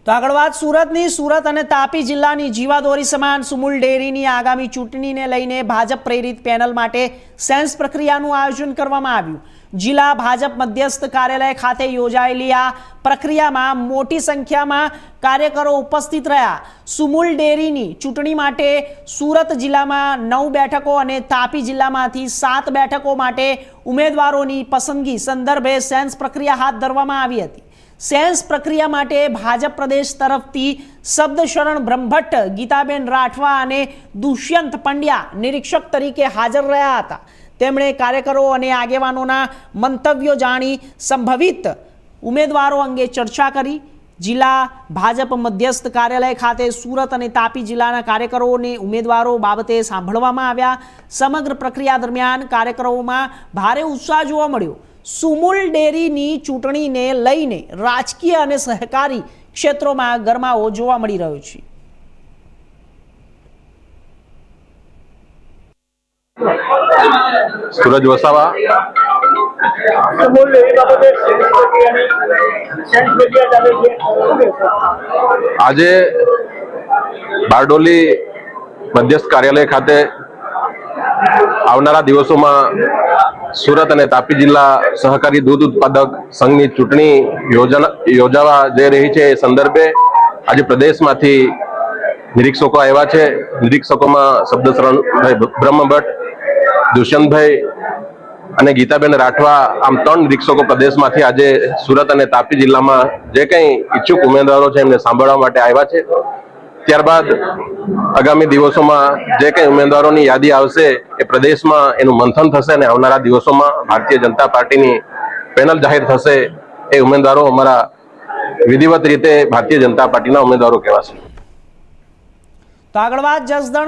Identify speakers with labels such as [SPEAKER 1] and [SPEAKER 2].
[SPEAKER 1] તો આગળ વાત સુરતની સુરત અને તાપી જિલ્લાની જીવાદોરી સમાન સુમુલ ડેરીની આગામી ચૂંટણીને લઈને ભાજપ પ્રેરિત પેનલ માટે સેન્સ પ્રક્રિયાનું આયોજન કરવામાં આવ્યું। જિલ્લા ભાજપ મધ્યસ્થ કાર્યાલય ખાતે યોજાયેલી આ પ્રક્રિયામાં મોટી સંખ્યામાં કાર્યકરો ઉપસ્થિત રહ્યા। સુમુલ ડેરીની ચૂંટણી માટે સુરત જિલ્લામાં 9 બેઠકો અને તાપી જિલ્લામાંથી 7 બેઠકો માટે ઉમેદવારોની પસંદગી સંદર્ભે સેન્સ પ્રક્રિયા હાથ ધરવામાં આવી હતી। सेंस प्रक्रिया माटे भाजप प्रदेश तरफथी शब्दशरण ब्रह्मभट्ट, गीताबेन राठवा अने दुष्यंत पंड्या निरीक्षक तरीके हाजर रह्या हता। तेमणे कार्यकरो अने आगेवानोना मंतव्यो जाणी संभवित उमेदवारो अंगे चर्चा करी। जिला भाजप मध्यस्थ कार्यालय खाते सूरत और तापी जिल्लाना कार्यकरो ने उम्मीदवारों बाबते सांभळवामां आव्या। समग्र प्रक्रिया दरमियान कार्यकरोमां भारे उत्साह जोवा मळ्यो। सुमुल डेरीनी चूंटणीने लईने राजकीय और सहकारी क्षेत्रों में गरमावो जोवा मळी रह्यो छे।
[SPEAKER 2] सूरज वसावा आज बारडोली मध्यस्थ कार्यालय खाते आवनारा दिवसों में सूरत और तापी जिला सहकारी दूध उत्पादक संघ की चूंटणी योजावा जई रही है। संदर्भे आज प्रदेश में निरीक्षकों आव्या छे। निरीक्षकों में शब्दशरण भाई ब्रह्मभट्ट, दुष्यंत भाई अने गीताबेन राठवा आम 3 निरीक्षकों प्रदेश में आज सूरत और तापी जिला में जे कई इच्छुक उम्मीदवारों है एमने सांभळवा माटे आव्या छे। त्यारबाद आगामी दिवसों में जे कई उम्मीदवारों की यादी आवशे ए प्रदेश में एनु मंथन थशे अने आवनारा दिवसों में भारतीय जनता पार्टी की पेनल जाहिर थशे। ए उम्मीदवारों अमारा विधिवत रीते भारतीय जनता पार्टी उम्मीदवारों कहेवाशे।
[SPEAKER 1] तो आगळ वात जसदण